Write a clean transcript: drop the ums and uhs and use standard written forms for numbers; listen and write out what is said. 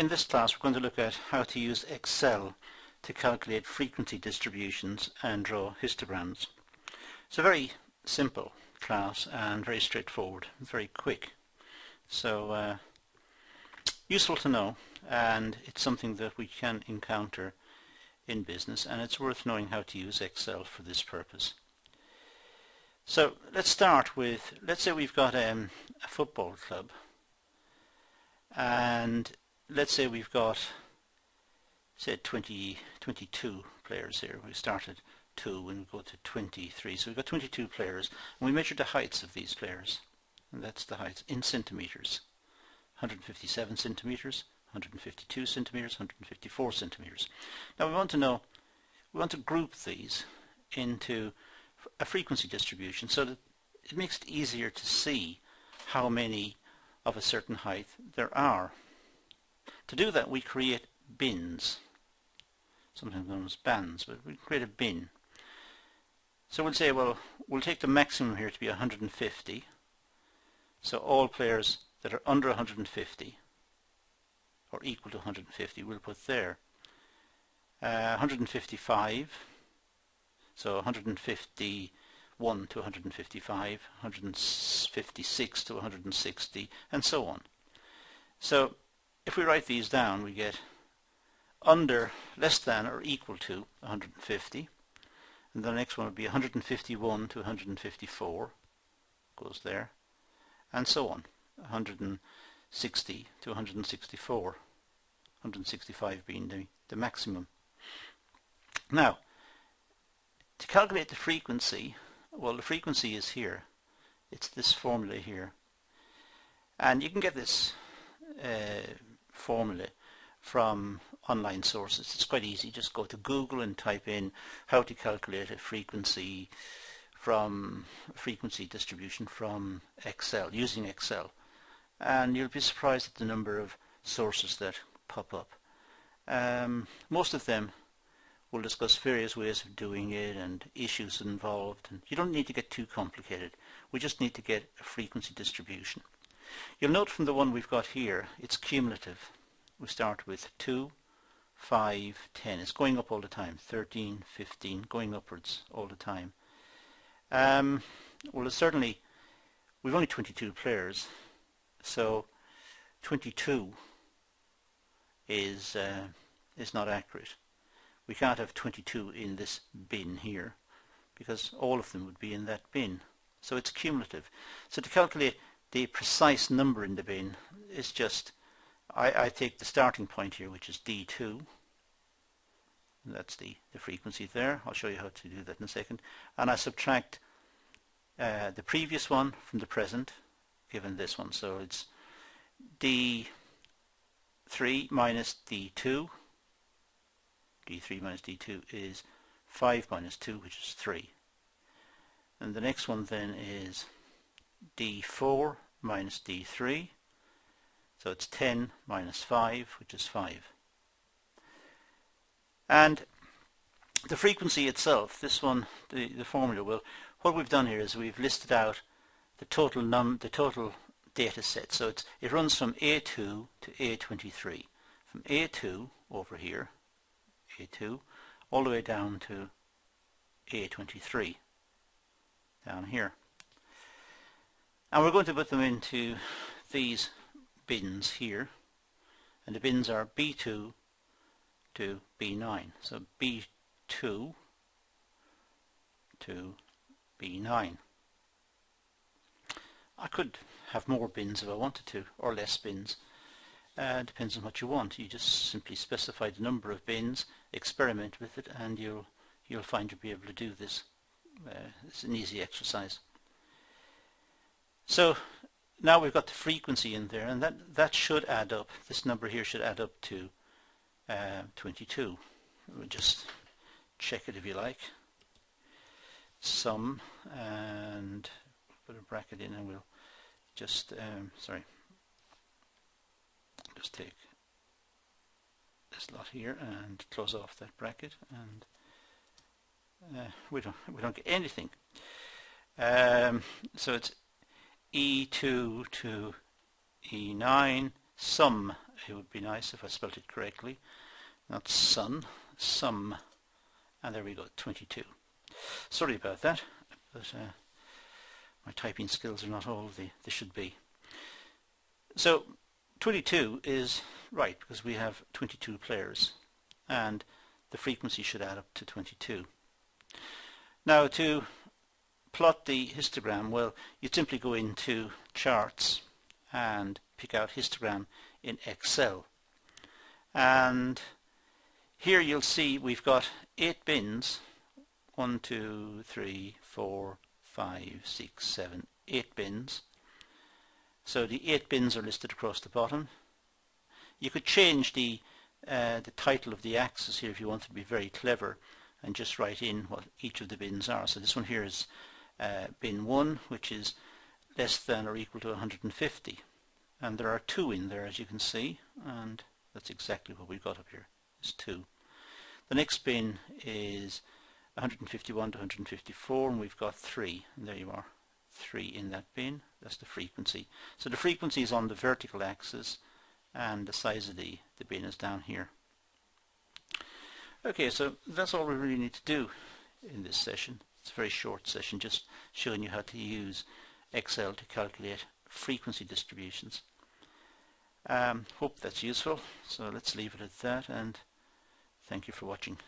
In this class we're going to look at how to use Excel to calculate frequency distributions and draw histograms. It's a very simple class and very straightforward, very quick. So useful to know, and it's something that we can encounter in business, and it's worth knowing how to use Excel for this purpose. So let's start with, let's say we've got a football club, and let's say we've got, say, 22 players here. We started 2 and we go to 23. So we've got 22 players, and we measure the heights of these players. And that's the heights in centimeters. 157 centimeters, 152 centimeters, 154 centimeters. Now we want to know, we want to group these into a frequency distribution so that it makes it easier to see how many of a certain height there are. To do that, we create bins, sometimes known as bands, but we create a bin. So we'll say, well, we'll take the maximum here to be 150. So all players that are under 150 or equal to 150 we'll put there. 155, so 151 to 155, 156 to 160, and so on. So if we write these down, we get under, less than, or equal to 150, and the next one would be 151 to 154, goes there, and so on. 160 to 164, 165 being the maximum. Now, to calculate the frequency, well, the frequency is here. It's this formula here. And you can get this formula from online sources. It's quite easy. Just go to Google and type in how to calculate a frequency distribution from Excel, using Excel. And you'll be surprised at the number of sources that pop up. Most of them will discuss various ways of doing it and issues involved. And you don't need to get too complicated. We just need to get a frequency distribution. You'll note from the one we've got here, it's cumulative. We start with 2, 5, 10. It's going up all the time. 13, 15, going upwards all the time. Well, certainly, we've only 22 players, so 22 is not accurate. We can't have 22 in this bin here, because all of them would be in that bin. So it's cumulative. So to calculate the precise number in the bin is just, I take the starting point here, which is D2. That's the frequency there. I'll show you how to do that in a second. And I subtract the previous one from the present, given this one. So it's D3 minus D2. D3 minus D2 is 5 minus 2, which is 3. And the next one then is D4 minus D3. So it's 10 minus 5, which is 5. And the frequency itself, this one, the formula, well, what we've done here is we've listed out the total data set. So it runs from A2 to A23. From A2 over here, A2, all the way down to A23, down here. And we're going to put them into these bins here, and the bins are B2 to B9. So B2 to B9. I could have more bins if I wanted to, or less bins. Depends on what you want. You just simply specify the number of bins, experiment with it, and you'll find you'll be able to do this. It's an easy exercise. So now we've got the frequency in there, and that should add up. This number here should add up to 22. We'll just check it if you like. Sum, and put a bracket in, and we'll just just take this lot here and close off that bracket, and we don't get anything. So it's E2 to E9, sum it would be nice if I spelt it correctly. Not sun, sum. And there we go, 22. Sorry about that, but my typing skills are not all they should be. So 22 is right because we have 22 players and the frequency should add up to 22. Now to plot the histogram, well, you simply go into charts and pick out histogram in Excel, and here you'll see we've got 8 bins, 1, 2, 3, 4, 5, 6, 7, 8 bins. So the 8 bins are listed across the bottom. You could change the title of the axis here if you wanted to be very clever and just write in what each of the bins are. So this one here is bin 1, which is less than or equal to 150. And there are 2 in there, as you can see, and that's exactly what we've got up here, is 2. The next bin is 151 to 154, and we've got 3. And there you are, 3 in that bin. That's the frequency. So the frequency is on the vertical axis, and the size of the bin is down here. Okay, so that's all we really need to do in this session. It's a very short session, just showing you how to use Excel to calculate frequency distributions. Hope that's useful, so let's leave it at that, and thank you for watching.